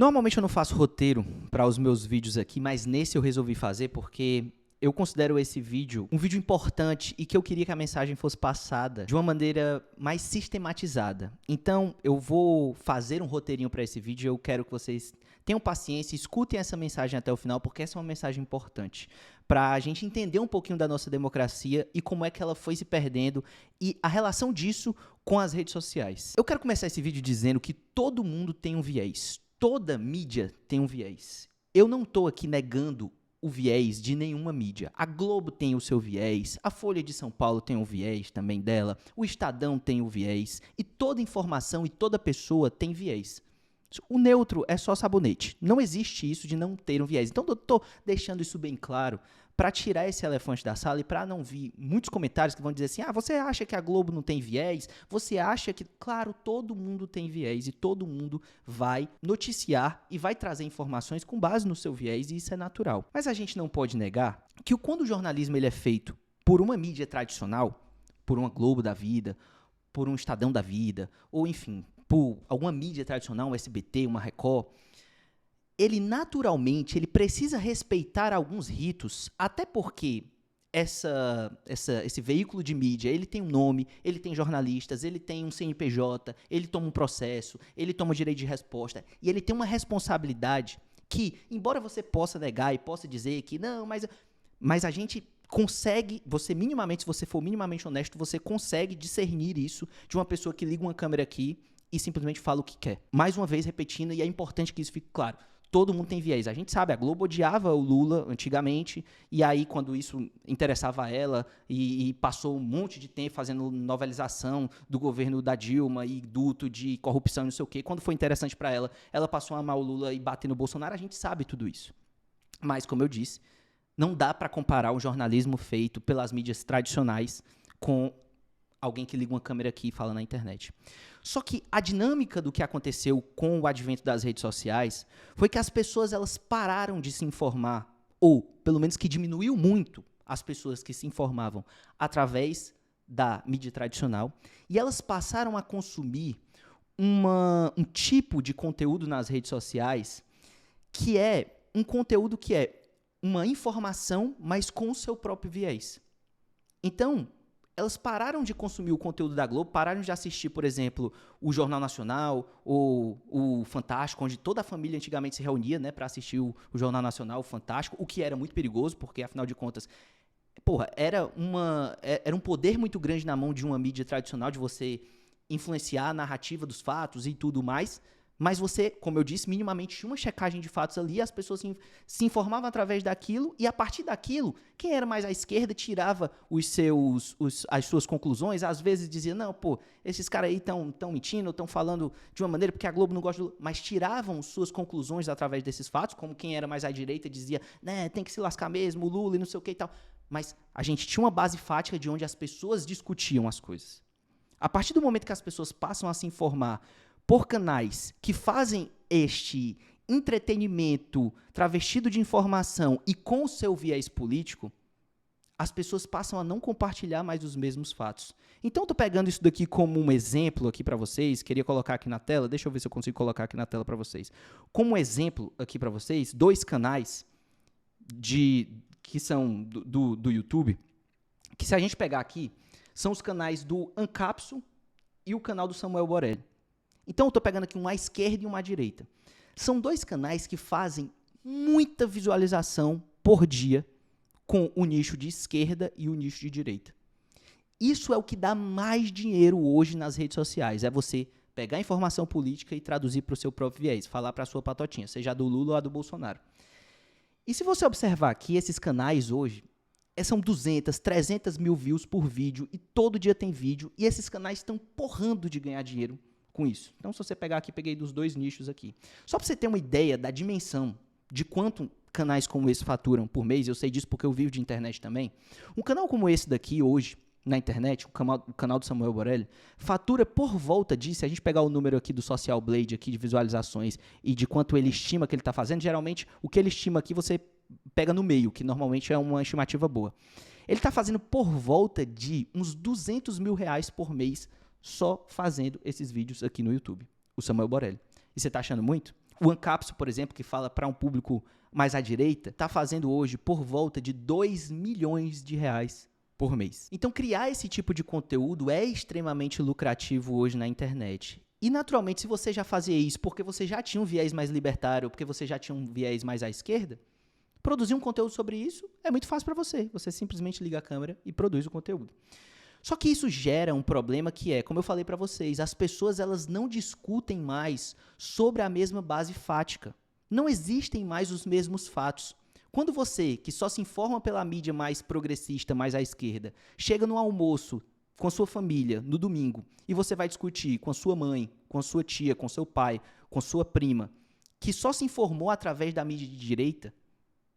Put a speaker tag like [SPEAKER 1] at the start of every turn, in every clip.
[SPEAKER 1] Normalmente eu não faço roteiro para os meus vídeos aqui, mas nesse eu resolvi fazer porque eu considero esse vídeo um vídeo importante e que eu queria que a mensagem fosse passada de uma maneira mais sistematizada. Então, eu vou fazer um roteirinho para esse vídeo e eu quero que vocês tenham paciência e escutem essa mensagem até o final, porque essa é uma mensagem importante para a gente entender um pouquinho da nossa democracia e como é que ela foi se perdendo e a relação disso com as redes sociais. Eu quero começar esse vídeo dizendo que todo mundo tem um viés. Toda mídia tem um viés. Eu não estou aqui negando o viés de nenhuma mídia. A Globo tem o seu viés, a Folha de São Paulo tem um viés também dela, o Estadão tem o viés, e toda informação e toda pessoa tem viés. O neutro é só sabonete. Não existe isso de não ter um viés. Então, eu estou deixando isso bem claro para tirar esse elefante da sala e para não vir muitos comentários que vão dizer assim, você acha que a Globo não tem viés? Você acha que... Claro, todo mundo tem viés e todo mundo vai noticiar e vai trazer informações com base no seu viés e isso é natural. Mas a gente não pode negar que quando o jornalismo ele é feito por uma mídia tradicional, por uma Globo da vida, por um Estadão da vida, ou enfim, por alguma mídia tradicional, um SBT, uma Record, ele naturalmente ele precisa respeitar alguns ritos, até porque esse veículo de mídia, ele tem um nome, ele tem jornalistas, ele tem um CNPJ, ele toma um processo, ele toma o direito de resposta, e ele tem uma responsabilidade que, embora você possa negar e possa dizer que não, mas a gente consegue, se você for minimamente honesto, você consegue discernir isso de uma pessoa que liga uma câmera aqui e simplesmente fala o que quer. Mais uma vez repetindo, e é importante que isso fique claro. Todo mundo tem viés. A gente sabe, a Globo odiava o Lula antigamente, e aí quando isso interessava a ela, e passou um monte de tempo fazendo novelização do governo da Dilma e duto de corrupção e não sei o quê, quando foi interessante para ela, ela passou a amar o Lula e bater no Bolsonaro, a gente sabe tudo isso. Mas, como eu disse, não dá para comparar o jornalismo feito pelas mídias tradicionais com alguém que liga uma câmera aqui e fala na internet. Só que a dinâmica do que aconteceu com o advento das redes sociais foi que as pessoas elas pararam de se informar, ou pelo menos que diminuiu muito as pessoas que se informavam através da mídia tradicional, e elas passaram a consumir um tipo de conteúdo nas redes sociais que é um conteúdo que é uma informação, mas com o seu próprio viés. Então, elas pararam de consumir o conteúdo da Globo, pararam de assistir, por exemplo, o Jornal Nacional ou o Fantástico, onde toda a família antigamente se reunia, né, para assistir o Jornal Nacional, o Fantástico, o que era muito perigoso, porque, afinal de contas, era um poder muito grande na mão de uma mídia tradicional, de você influenciar a narrativa dos fatos e tudo mais, mas você, como eu disse, minimamente tinha uma checagem de fatos ali, as pessoas se informavam através daquilo, e a partir daquilo, quem era mais à esquerda tirava as suas conclusões, às vezes dizia, não, esses caras aí estão mentindo, estão falando de uma maneira porque a Globo não gosta do... Mas tiravam suas conclusões através desses fatos, como quem era mais à direita dizia, né, tem que se lascar mesmo, o Lula e não sei o que e tal. Mas a gente tinha uma base fática de onde as pessoas discutiam as coisas. A partir do momento que as pessoas passam a se informar por canais que fazem este entretenimento travestido de informação e com o seu viés político, as pessoas passam a não compartilhar mais os mesmos fatos. Então, estou pegando isso daqui como um exemplo aqui para vocês, queria colocar aqui na tela, deixa eu ver se eu consigo colocar aqui na tela para vocês. Como exemplo aqui para vocês, 2 canais que são do YouTube, que se a gente pegar aqui, são os canais do Ancapso e o canal do Samuel Borelli. Então, eu estou pegando aqui um à esquerda e um à direita. São 2 canais que fazem muita visualização por dia com o nicho de esquerda e o nicho de direita. Isso é o que dá mais dinheiro hoje nas redes sociais. É você pegar a informação política e traduzir para o seu próprio viés, falar para a sua patotinha, seja a do Lula ou a do Bolsonaro. E se você observar aqui, esses canais hoje, são 200, 300 mil views por vídeo e todo dia tem vídeo e esses canais estão porrando de ganhar dinheiro com isso. Então, se você pegar aqui, peguei dos 2 nichos aqui. Só para você ter uma ideia da dimensão de quanto canais como esse faturam por mês, eu sei disso porque eu vivo de internet também, um canal como esse daqui hoje, na internet, o canal do Samuel Borelli, fatura por volta disso, se a gente pegar o número aqui do Social Blade, aqui de visualizações e de quanto ele estima que ele está fazendo, geralmente o que ele estima aqui você pega no meio, que normalmente é uma estimativa boa. Ele está fazendo por volta de uns 200 mil reais por mês só fazendo esses vídeos aqui no YouTube, o Samuel Borelli. E você está achando muito? O Ancapsu, por exemplo, que fala para um público mais à direita, está fazendo hoje por volta de R$2 milhões por mês. Então, criar esse tipo de conteúdo é extremamente lucrativo hoje na internet. E, naturalmente, se você já fazia isso porque você já tinha um viés mais libertário, porque você já tinha um viés mais à esquerda, produzir um conteúdo sobre isso é muito fácil para você. Você simplesmente liga a câmera e produz o conteúdo. Só que isso gera um problema que é, como eu falei para vocês, as pessoas elas não discutem mais sobre a mesma base fática. Não existem mais os mesmos fatos. Quando você, que só se informa pela mídia mais progressista, mais à esquerda, chega no almoço com a sua família, no domingo, e você vai discutir com a sua mãe, com a sua tia, com seu pai, com sua prima, que só se informou através da mídia de direita,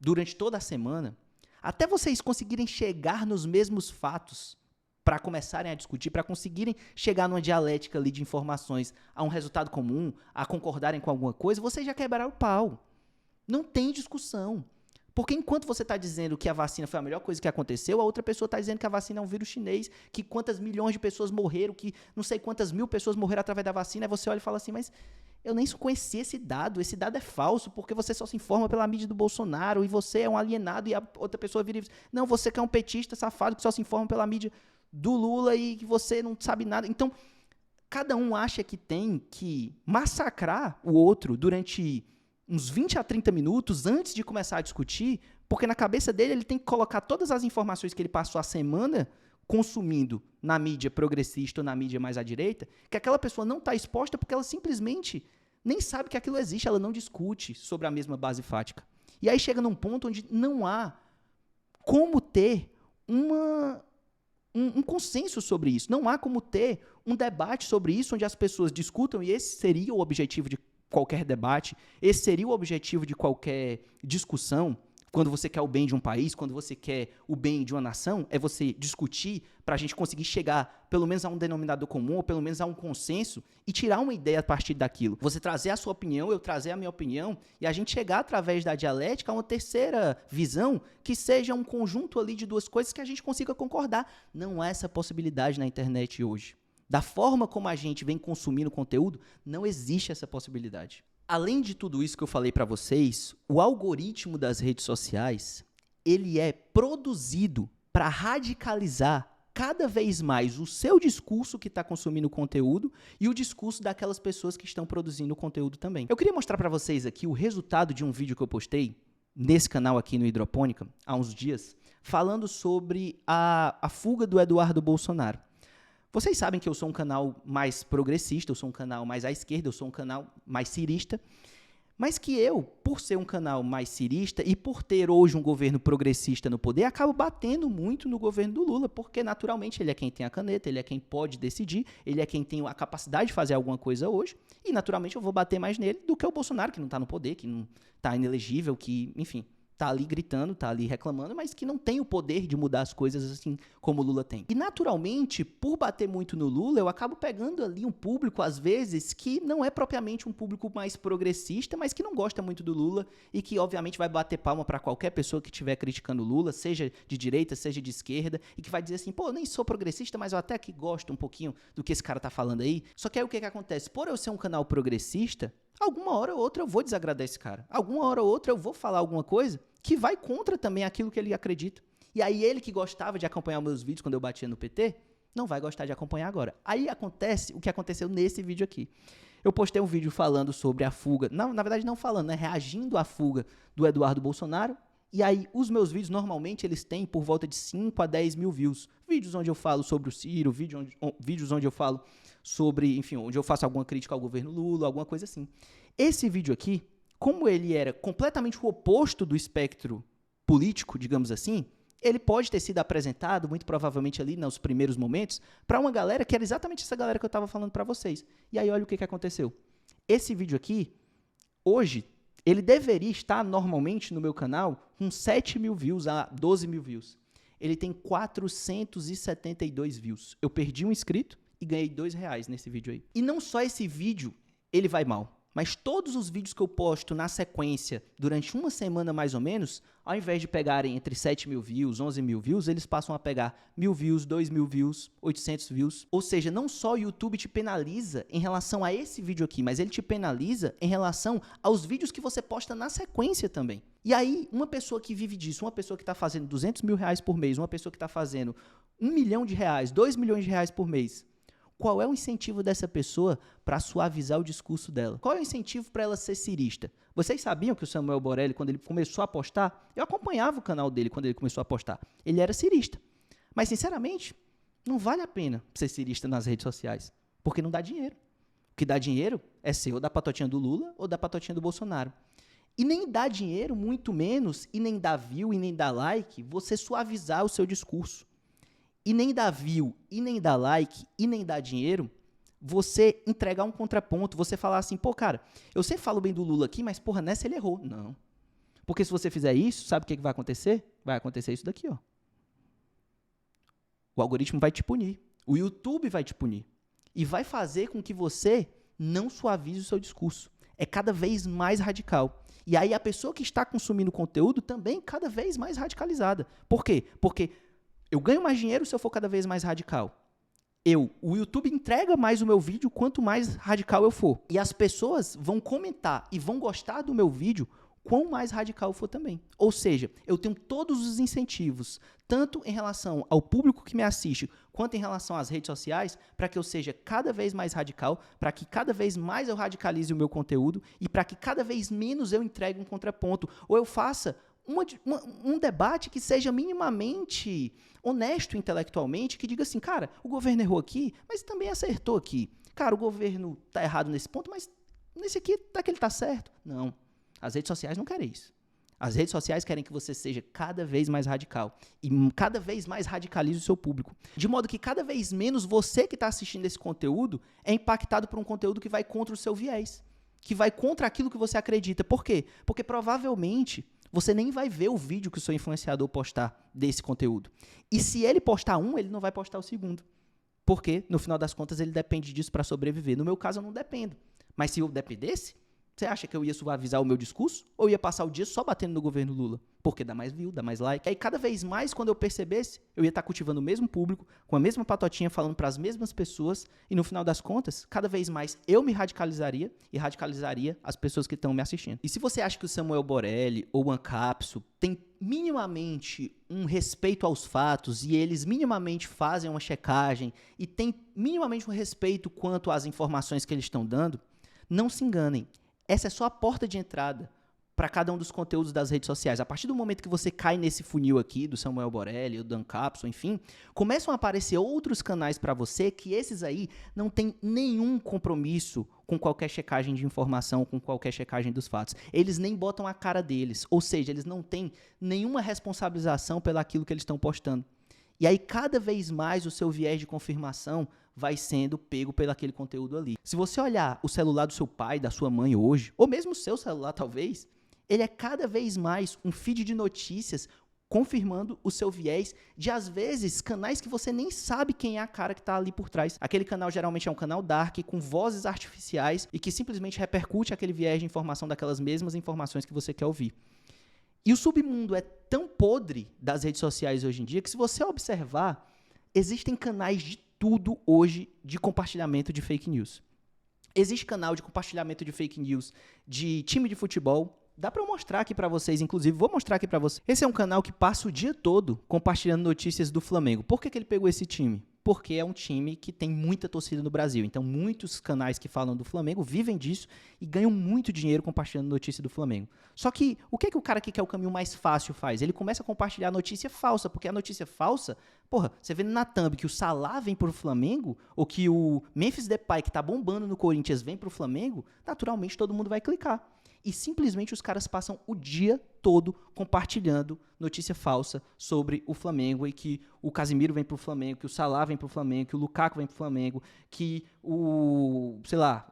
[SPEAKER 1] durante toda a semana, até vocês conseguirem chegar nos mesmos fatos, para começarem a discutir, para conseguirem chegar numa dialética ali de informações a um resultado comum, a concordarem com alguma coisa, vocês já quebraram o pau. Não tem discussão. Porque enquanto você está dizendo que a vacina foi a melhor coisa que aconteceu, a outra pessoa está dizendo que a vacina é um vírus chinês, que quantas milhões de pessoas morreram, que não sei quantas mil pessoas morreram através da vacina, aí você olha e fala assim, mas eu nem conheci esse dado é falso, porque você só se informa pela mídia do Bolsonaro, e você é um alienado, e a outra pessoa vira e diz, não, você que é um petista safado, que só se informa pela mídia do Lula e que você não sabe nada. Então, cada um acha que tem que massacrar o outro durante uns 20 a 30 minutos antes de começar a discutir, porque na cabeça dele ele tem que colocar todas as informações que ele passou a semana consumindo na mídia progressista ou na mídia mais à direita, que aquela pessoa não está exposta porque ela simplesmente nem sabe que aquilo existe, ela não discute sobre a mesma base fática. E aí chega num ponto onde não há como ter um consenso sobre isso. Não há como ter um debate sobre isso onde as pessoas discutam, e esse seria o objetivo de qualquer debate, esse seria o objetivo de qualquer discussão, quando você quer o bem de um país, quando você quer o bem de uma nação, é você discutir para a gente conseguir chegar pelo menos a um denominador comum, ou pelo menos a um consenso, e tirar uma ideia a partir daquilo. Você trazer a sua opinião, eu trazer a minha opinião, e a gente chegar através da dialética a uma terceira visão, que seja um conjunto ali de duas coisas que a gente consiga concordar. Não há essa possibilidade na internet hoje. Da forma como a gente vem consumindo conteúdo, não existe essa possibilidade. Além de tudo isso que eu falei para vocês, o algoritmo das redes sociais, ele é produzido para radicalizar cada vez mais o seu discurso que está consumindo o conteúdo e o discurso daquelas pessoas que estão produzindo o conteúdo também. Eu queria mostrar para vocês aqui o resultado de um vídeo que eu postei nesse canal aqui no Hidropônica, há uns dias, falando sobre a fuga do Eduardo Bolsonaro. Vocês sabem que eu sou um canal mais progressista, eu sou um canal mais à esquerda, eu sou um canal mais cirista, mas que eu, por ser um canal mais cirista e por ter hoje um governo progressista no poder, acabo batendo muito no governo do Lula, porque naturalmente ele é quem tem a caneta, ele é quem pode decidir, ele é quem tem a capacidade de fazer alguma coisa hoje, e naturalmente eu vou bater mais nele do que o Bolsonaro, que não está no poder, que não está inelegível, que, enfim, está ali gritando, está ali reclamando, mas que não tem o poder de mudar as coisas assim como o Lula tem. E naturalmente, por bater muito no Lula, eu acabo pegando ali um público, às vezes, que não é propriamente um público mais progressista, mas que não gosta muito do Lula e que, obviamente, vai bater palma para qualquer pessoa que estiver criticando o Lula, seja de direita, seja de esquerda, e que vai dizer assim, pô, eu nem sou progressista, mas eu até que gosto um pouquinho do que esse cara tá falando aí. Só que aí o que acontece? Por eu ser um canal progressista, alguma hora ou outra eu vou desagradar esse cara. Alguma hora ou outra eu vou falar alguma coisa que vai contra também aquilo que ele acredita. E aí ele que gostava de acompanhar meus vídeos quando eu batia no PT, não vai gostar de acompanhar agora. Aí acontece o que aconteceu nesse vídeo aqui. Eu postei um vídeo falando sobre a fuga, não, na verdade não falando, né, reagindo à fuga do Eduardo Bolsonaro, e aí os meus vídeos normalmente eles têm por volta de 5 a 10 mil views. Vídeos onde eu falo sobre o Ciro, vídeos onde eu falo sobre, enfim, onde eu faço alguma crítica ao governo Lula, alguma coisa assim. Esse vídeo aqui, como ele era completamente o oposto do espectro político, digamos assim, ele pode ter sido apresentado, muito provavelmente ali nos primeiros momentos, para uma galera que era exatamente essa galera que eu estava falando para vocês. E aí olha o que aconteceu. Esse vídeo aqui, hoje, ele deveria estar normalmente no meu canal com 7 mil views a 12 mil views. Ele tem 472 views. Eu perdi um inscrito e ganhei R$2 nesse vídeo aí. E não só esse vídeo, ele vai mal. Mas todos os vídeos que eu posto na sequência, durante uma semana mais ou menos, ao invés de pegarem entre 7 mil views, 11 mil views, eles passam a pegar 1.000 views, 2.000 views, 800 views. Ou seja, não só o YouTube te penaliza em relação a esse vídeo aqui, mas ele te penaliza em relação aos vídeos que você posta na sequência também. E aí, uma pessoa que vive disso, uma pessoa que está fazendo 200 mil reais por mês, uma pessoa que está fazendo 1 milhão de reais, 2 milhões de reais por mês, qual é o incentivo dessa pessoa para suavizar o discurso dela? Qual é o incentivo para ela ser cirista? Vocês sabiam que o Samuel Borelli, quando ele começou a postar, eu acompanhava o canal dele quando ele começou a postar, ele era cirista. Mas, sinceramente, não vale a pena ser cirista nas redes sociais, porque não dá dinheiro. O que dá dinheiro é ser ou da patotinha do Lula ou da patotinha do Bolsonaro. E nem dá dinheiro, muito menos, e nem dá view, e nem dá like, você suavizar o seu discurso. E nem dá view, e nem dá like, e nem dá dinheiro, você entregar um contraponto, você falar assim, pô, cara, eu sempre falo bem do Lula aqui, mas, porra, nessa ele errou. Não. Porque se você fizer isso, sabe o que vai acontecer? Vai acontecer isso daqui, ó. O algoritmo vai te punir. O YouTube vai te punir. E vai fazer com que você não suavize o seu discurso. É cada vez mais radical. E aí a pessoa que está consumindo conteúdo também cada vez mais radicalizada. Por quê? Porque eu ganho mais dinheiro se eu for cada vez mais radical. O YouTube entrega mais o meu vídeo quanto mais radical eu for. E as pessoas vão comentar e vão gostar do meu vídeo quão mais radical eu for também. Ou seja, eu tenho todos os incentivos, tanto em relação ao público que me assiste, quanto em relação às redes sociais, para que eu seja cada vez mais radical, para que cada vez mais eu radicalize o meu conteúdo e para que cada vez menos eu entregue um contraponto. Ou eu faça um debate que seja minimamente honesto intelectualmente, que diga assim, cara, o governo errou aqui, mas também acertou aqui. Cara, o governo está errado nesse ponto, mas nesse aqui tá que ele está certo. Não. As redes sociais não querem isso. As redes sociais querem que você seja cada vez mais radical e cada vez mais radicalize o seu público. De modo que cada vez menos você que está assistindo esse conteúdo é impactado por um conteúdo que vai contra o seu viés, que vai contra aquilo que você acredita. Por quê? Porque provavelmente você nem vai ver o vídeo que o seu influenciador postar desse conteúdo. E se ele postar um, ele não vai postar o segundo. Porque, no final das contas, ele depende disso para sobreviver. No meu caso, eu não dependo. Mas se eu dependesse, você acha que eu ia suavizar o meu discurso? Ou ia passar o dia só batendo no governo Lula? Porque dá mais view, dá mais like. Aí cada vez mais, quando eu percebesse, eu ia estar cultivando o mesmo público, com a mesma patotinha, falando para as mesmas pessoas. E no final das contas, cada vez mais eu me radicalizaria e radicalizaria as pessoas que estão me assistindo. E se você acha que o Samuel Borelli ou o Ancapso tem minimamente um respeito aos fatos e eles minimamente fazem uma checagem e tem minimamente um respeito quanto às informações que eles estão dando, não se enganem. Essa é só a porta de entrada para cada um dos conteúdos das redes sociais. A partir do momento que você cai nesse funil aqui, do Samuel Borelli, do Dan Capson, enfim, começam a aparecer outros canais para você que esses aí não têm nenhum compromisso com qualquer checagem de informação, com qualquer checagem dos fatos. Eles nem botam a cara deles, ou seja, eles não têm nenhuma responsabilização pelaquilo que eles estão postando. E aí, cada vez mais, o seu viés de confirmação vai sendo pego pelo aquele conteúdo ali. Se você olhar o celular do seu pai, da sua mãe hoje, ou mesmo o seu celular talvez, ele é cada vez mais um feed de notícias confirmando o seu viés de, às vezes, canais que você nem sabe quem é a cara que está ali por trás. Aquele canal geralmente é um canal dark, com vozes artificiais e que simplesmente repercute aquele viés de informação daquelas mesmas informações que você quer ouvir. E o submundo é tão podre das redes sociais hoje em dia que, se você observar, existem canais de tudo hoje de compartilhamento de fake news. Existe canal de compartilhamento de fake news de time de futebol. Dá para eu mostrar aqui para vocês, inclusive, vou mostrar aqui para vocês. Esse é um canal que passa o dia todo compartilhando notícias do Flamengo. Por que ele pegou esse time? Porque é um time que tem muita torcida no Brasil. Então, muitos canais que falam do Flamengo vivem disso e ganham muito dinheiro compartilhando notícia do Flamengo. Só que, o que o cara que quer o caminho mais fácil faz? Ele começa a compartilhar notícia falsa, porque a notícia falsa, porra, você vê na thumb que o Salah vem pro Flamengo, ou que o Memphis Depay, que tá bombando no Corinthians, vem pro Flamengo, naturalmente todo mundo vai clicar. E simplesmente os caras passam o dia todo compartilhando notícia falsa sobre o Flamengo e que o Casemiro vem pro Flamengo, que o Salah vem pro Flamengo, que o Lukaku vem pro Flamengo, que o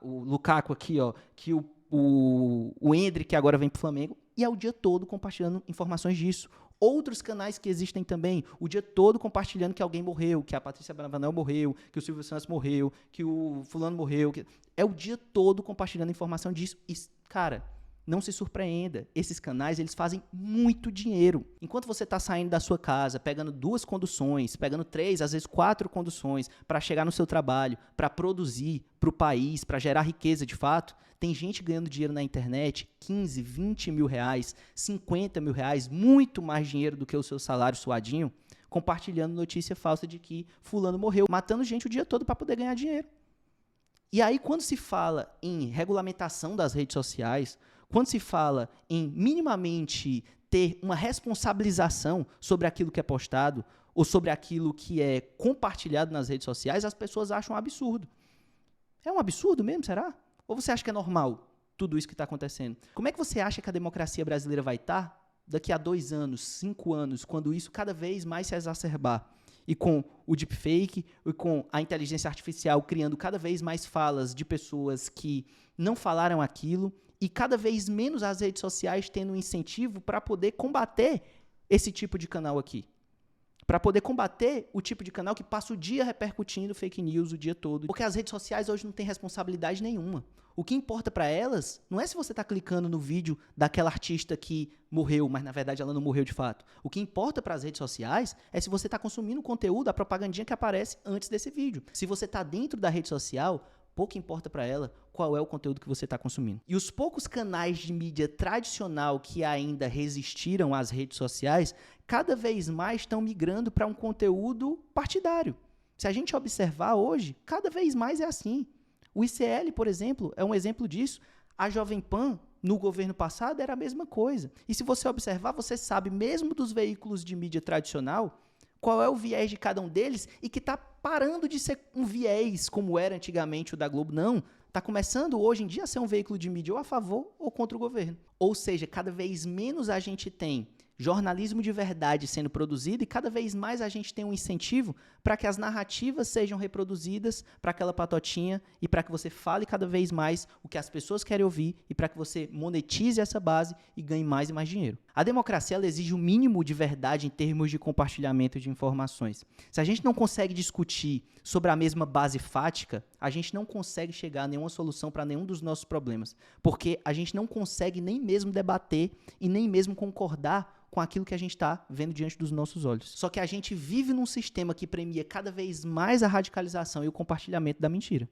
[SPEAKER 1] Lukaku aqui, ó, que o Endrick agora vem pro Flamengo, e é o dia todo compartilhando informações disso. Outros canais que existem também, o dia todo compartilhando que alguém morreu, que a Patrícia Bravanel morreu, que o Silvio Santos morreu, que o fulano morreu. É o dia todo compartilhando informação disso. E, cara, não se surpreenda. Esses canais, eles fazem muito dinheiro. Enquanto você está saindo da sua casa, pegando 2 conduções, pegando 3, às vezes 4 conduções para chegar no seu trabalho, para produzir para o país, para gerar riqueza de fato, tem gente ganhando dinheiro na internet, 15, 20 mil reais, 50 mil reais, muito mais dinheiro do que o seu salário suadinho, compartilhando notícia falsa de que fulano morreu, matando gente o dia todo para poder ganhar dinheiro. E aí, quando se fala em regulamentação das redes sociais, quando se fala em minimamente ter uma responsabilização sobre aquilo que é postado ou sobre aquilo que é compartilhado nas redes sociais, as pessoas acham um absurdo. É um absurdo mesmo, será? Ou você acha que é normal tudo isso que está acontecendo? Como é que você acha que a democracia brasileira vai estar daqui a 2 anos, 5 anos, quando isso cada vez mais se exacerbar? E com o deepfake, e com a inteligência artificial criando cada vez mais falas de pessoas que não falaram aquilo, e cada vez menos as redes sociais tendo um incentivo para poder combater esse tipo de canal aqui. Para poder combater o tipo de canal que passa o dia repercutindo fake news o dia todo. Porque as redes sociais hoje não têm responsabilidade nenhuma. O que importa para elas não é se você está clicando no vídeo daquela artista que morreu, mas na verdade ela não morreu de fato. O que importa para as redes sociais é se você está consumindo o conteúdo, a propagandinha que aparece antes desse vídeo. Se você está dentro da rede social, pouco importa para ela qual é o conteúdo que você está consumindo. E os poucos canais de mídia tradicional que ainda resistiram às redes sociais, cada vez mais estão migrando para um conteúdo partidário. Se a gente observar hoje, cada vez mais é assim. O ICL, por exemplo, é um exemplo disso. A Jovem Pan, no governo passado, era a mesma coisa. E se você observar, você sabe, mesmo dos veículos de mídia tradicional, qual é o viés de cada um deles e que está parando de ser um viés como era antigamente o da Globo. Não, está começando hoje em dia a ser um veículo de mídia ou a favor ou contra o governo. Ou seja, cada vez menos a gente tem jornalismo de verdade sendo produzido e cada vez mais a gente tem um incentivo para que as narrativas sejam reproduzidas para aquela patotinha e para que você fale cada vez mais o que as pessoas querem ouvir e para que você monetize essa base e ganhe mais e mais dinheiro. A democracia ela exige o mínimo de verdade em termos de compartilhamento de informações. Se a gente não consegue discutir sobre a mesma base fática, a gente não consegue chegar a nenhuma solução para nenhum dos nossos problemas, porque a gente não consegue nem mesmo debater e nem mesmo concordar com aquilo que a gente está vendo diante dos nossos olhos. Só que a gente vive num sistema que premia cada vez mais a radicalização e o compartilhamento da mentira.